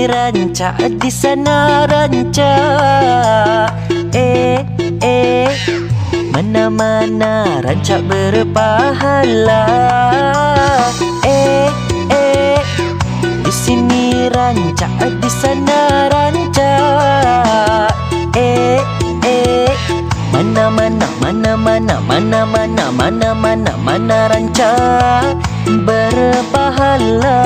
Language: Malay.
ranca, di sana ranca. Mana-mana ranca berpahala. Di sini ranca, di sana ranca. Mana-mana ranca berpahala.